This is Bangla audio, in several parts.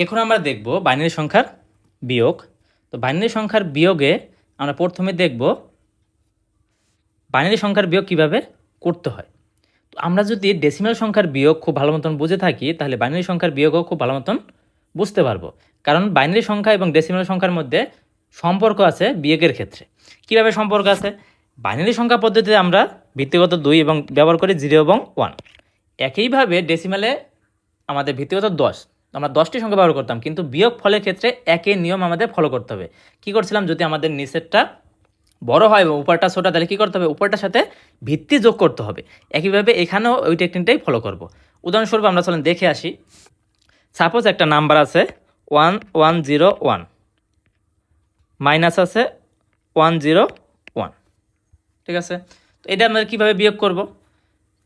এখন আমরা দেখব বাইনারি সংখ্যার বিয়োগ। তো বাইনারি সংখ্যার বিয়োগে আমরা প্রথমে দেখব বাইনারি সংখ্যার বিয়োগ কিভাবে করতে হয়। তো আমরা যদি ডেসিমাল সংখ্যার বিয়োগ খুব ভালো মতন বুঝে থাকি তাহলে বাইনারি সংখ্যার বিয়োগও খুব ভালো মতন বুঝতে পারবো, কারণ বাইনারি সংখ্যা এবং ডেসিমাল সংখ্যার মধ্যে সম্পর্ক আছে বিয়োগের ক্ষেত্রে। কিভাবে সম্পর্ক আছে? বাইনারি সংখ্যা পদ্ধতিতে আমরা ভিত্তিগত 2 এবং ব্যবহার করি 0 এবং 1। একইভাবে ডেসিমালে আমাদের ভিত্তিগত 10, আমরা 10টি সংখ্যা ব্যবহার করতাম, কিন্তু বিয়োগ ফলের ক্ষেত্রে একই নিয়ম আমাদের ফলো করতে হবে। কী করছিলাম? যদি আমাদের নিচেরটা বড় হয় এবং উপরটা ছোট, তাহলে কী করতে হবে? উপরটার সাথে ভিত্তি যোগ করতে হবে। একইভাবে এখানেও ওই টেকনিকটাই ফলো করব। উদাহরণস্বরূপ আমরা চলেন দেখে আসি। সাপোজ একটা নাম্বার আছে 1101, মাইনাস আছে 101, ঠিক আছে? তো এটা আমরা কীভাবে বিয়োগ করব?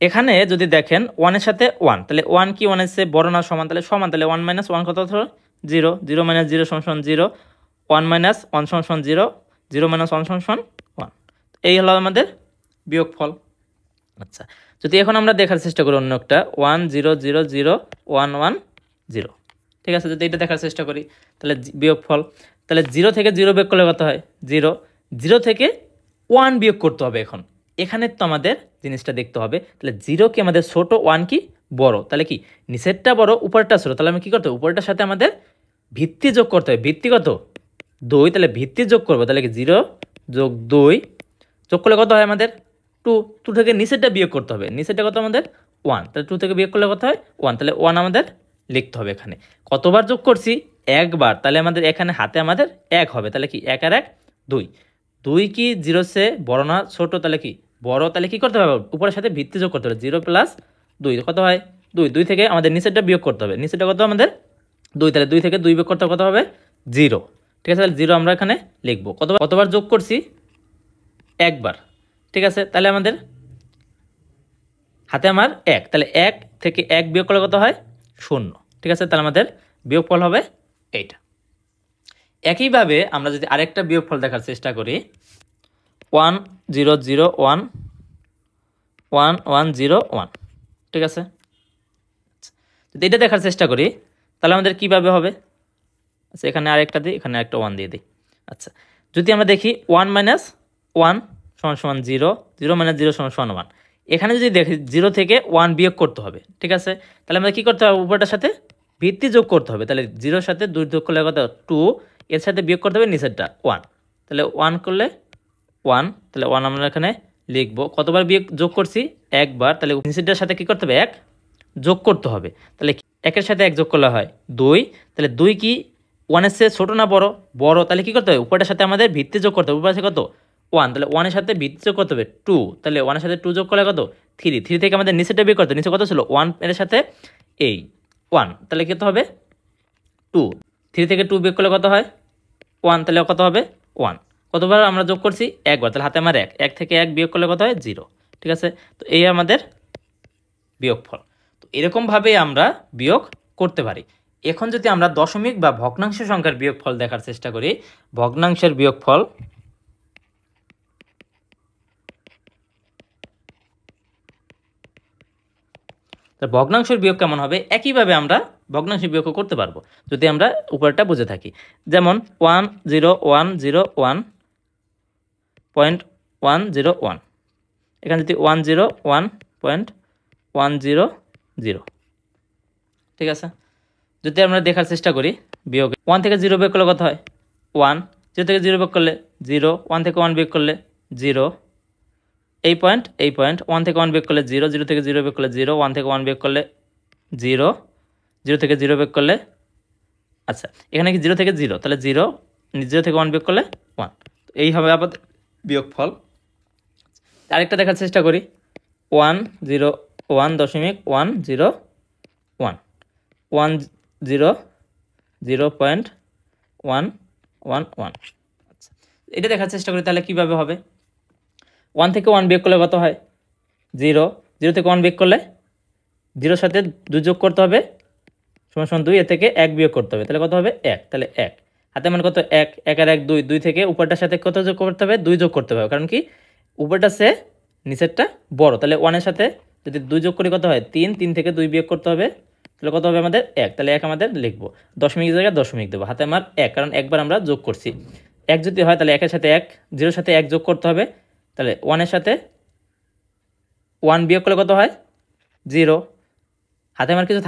এখানে যদি দেখেন 1-এর সাথে 1, তাহলে 1 কি 1-এর চেয়ে বড় না সমান? তাহলে সমান। তাহলে 1 - 1 কত হলো? 0। 0 - 0 = 0। 1 - 1 = 0। 0 - 1 = 1। এই হলো আমাদের বিয়োগফল। আচ্ছা, যদি এখন আমরা দেখার চেষ্টা করি অন্য একটা 1 0 0 0 1 1 0, ঠিক আছে? যদি এটা দেখার চেষ্টা করি তাহলে বিয়োগফল, তাহলে 0 থেকে 0 বিয়োগ করলে কত হয়? 0। 0 থেকে 1 বিয়োগ করতে হবে। এখন এখানে তো আমাদের জিনিসটা দেখতে হবে, তাহলে 0 কি আমাদের ছোট, 1 কি বড়? তাহলে কি নিচেরটা বড় উপরটা ছোট, তাহলে আমি কী করতে হবে? উপরটার সাথে আমাদের ভিত্তি যোগ করতে হবে। ভিত্তিগত 2, তাহলে ভিত্তি যোগ করবো, তাহলে কি 0 যোগ 2 যোগ করলে কত হয় আমাদের? 2। 2 থেকে নিচেরটা বিয়োগ করতে হবে। নিচেরটা কত আমাদের? 1। তাহলে 2 থেকে বিয়োগ করলে কত হয়? 1। তাহলে 1 আমাদের লিখতে হবে। এখানে কতবার যোগ করছি? একবার। তাহলে আমাদের এখানে হাতে আমাদের 1 হবে। তাহলে কি 1 আর 1 2। 2 কি 0 সে বড় না ছোট? তাহলে কি বড়। তাহলে কি করতে হবে? উপরের সাথে ভিত্তি যোগ করতে হবে। 0 + 2 কত হয়? 2। 2 থেকে আমাদের নিচেরটা বিয়োগ করতে হবে। নিচেরটা কত আমাদের? 2। তাহলে 2 থেকে 2 বিয়োগ করতে কত হবে? 0, ঠিক আছে? তাহলে 0 আমরা এখানে লিখবো। কতবার যোগ করছি? একবার, ঠিক আছে? তাহলে আমাদের হাতে আমার 1, তাহলে 1 থেকে 1 বিয়োগ করলে কত হয়? 0, ঠিক আছে? তাহলে আমাদের বিয়োগফল হবে এইটা। একইভাবে আমরা যদি আরেকটা বিয়োগফল দেখার চেষ্টা করি 1 0 0 1 1 1 0 1, ঠিক আছে? যদি এটা দেখার চেষ্টা করি তাহলে আমাদের কীভাবে হবে? আচ্ছা, এখানে আরেকটা দিই, এখানে একটা 1 দিয়ে দিই। আচ্ছা, যদি আমরা দেখি 1 - 1 = 0, 0 - 0 = 1। এখানে যদি দেখি 0 থেকে 1 বিয়োগ করতে হবে, ঠিক আছে? তাহলে আমাদের কী করতে হবে? উপরটার সাথে ভিত্তি যোগ করতে হবে। তাহলে 0-র সাথে 2 যোগ করলে কত? 2। এর সাথে বিয়োগ করতে হবে নিচেরটা 1। তাহলে 1 করলে 1, তাহলে 1 আমরা এখানে লিখবো। কতবার বিয়োগ যোগ করছি? একবার। তাহলে নিচেরটার সাথে কী করতে হবে? 1 যোগ করতে হবে। তাহলে 1-এর সাথে 1 যোগ করলে হয় 2। তাহলে 2 কি 1-এর চেয়ে ছোটো না বড়? বড়। তাহলে কী করতে হবে? উপরটার সাথে আমাদের ভিত্তি যোগ করতে হবে। উপর আছে কত? 1। তাহলে 1-এর সাথে ভিত্তি যোগ করতে হবে 2। তাহলে 1-এর সাথে 2 যোগ করলে কত? 3। 3 থেকে আমাদের নিচেরটা বিয়োগ করতে হবে। নিচে কত ছিল? 1 এর সাথে এই 1, তাহলে কত হবে? 2। 3 থেকে 2 বিয়োগ করলে কত হয়? 1। তাহলে কত হবে? 1। কতবার আমরা যোগ করছি? একবার। তাহলে হাতে আমার 1। 1 থেকে 1 বিয়োগ করলে কত হয়? 0, ঠিক আছে? তো এই আমাদের বিয়োগফল। তো এরকমভাবেই আমরা বিয়োগ করতে পারি। এখন যদি আমরা দশমিক বা ভগ্নাংশ সংখ্যার বিয়োগফল দেখার চেষ্টা করি, ভগ্নাংশের বিয়োগফল, ভগ্নাংশের বিয়োগ কেমন হবে? একইভাবে আমরা ভগ্নাংশের বিয়োগও করতে পারবো যদি আমরা উপরটা বুঝে থাকি। যেমন 1 0 1 0 1.101, এখানে যদি 101.100, ঠিক আছে? যদি আমরা দেখার চেষ্টা করি বিয়োগ, 1 থেকে 0 বিয়োগ করলে কত হয়? 1। 0 থেকে 0 বিয়োগ করলে 0। 1 থেকে 1 বিয়োগ করলে 0। এই পয়েন্ট 1 থেকে 1 বিয়োগ করলে 0। 0 থেকে 0 বিয়োগ করলে 0। 1 থেকে 1 বিয়োগ করলে 0। 0 থেকে 0 বিয়োগ করলে, আচ্ছা এখানে কি 0 থেকে 0, তাহলে 0। 0 থেকে 1 বিয়োগ করলে 1। এই হবে আবার বিয়োগফল। আরেকটা দেখার চেষ্টা করি 101.101 100.111। আচ্ছা, এটা দেখার চেষ্টা করি তাহলে কীভাবে হবে? 1 থেকে 1 বিয়োগ করলে কত হয়? 0। 0 থেকে 1 বিয়োগ করলে 0-র সাথে 2 যোগ করতে হবে = 2। এর থেকে 1 বিয়োগ করতে হবে, তাহলে কত হবে? 1। তাহলে 1 হাতে মানে কত? 1। 1 আর 1 2। 2 থেকে উপরটার সাথে কত যোগ করতে হবে? 2 যোগ করতে হবে, কারণ কি উপরটা সে নিচেরটা বড়। তাহলে 1-এর সাথে যদি 2 যোগ করি কত হয়? 3। 3 থেকে 2 বিয়োগ করতে হবে, তাহলে কত হবে আমাদের 1, তাহলে 1 আমাদের লিখবো, দশমিকের জায়গায় দশমিক দেবো, হাতে আমার 1, কারণ একবার আমরা যোগ করছি। 1 যদি হয় তাহলে 1 এর সাথে 1, 0 সাথে 1 যোগ করতে হবে, তাহলে 1 এর সাথে 1 বিয়োগ করলে কত হয় 0। হাতে আমার কিছু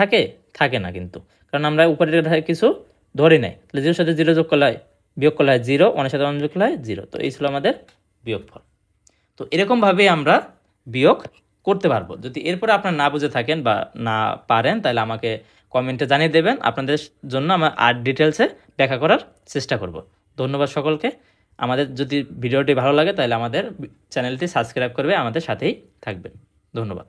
থাকে না কিন্তু, কারণ আমরা উপরে কিছু ধরি নাই। তাহলে 0 সাথে 0 যোগ করলে হয়, বিয়োগ করলে হয় 0, 1 এর সাথে 1 যোগ করলে হয় 0। তো এই ছিল আমাদের বিয়োগফল। তো এরকমভাবে আমরা বিয়োগ করতে পারবো। যদি এরপরে আপনারা না বুঝে থাকেন বা না পারেন তাহলে আমাকে কমেন্টে জানিয়ে দেবেন, আপনাদের জন্য আমার আর ডিটেলসে ব্যাখ্যা করার চেষ্টা করব। ধন্যবাদ সকলকে। আমাদের যদি ভিডিওটি ভালো লাগে তাহলে আমাদের চ্যানেলটি সাবস্ক্রাইব করবে, আমাদের সাথেই থাকবেন। ধন্যবাদ।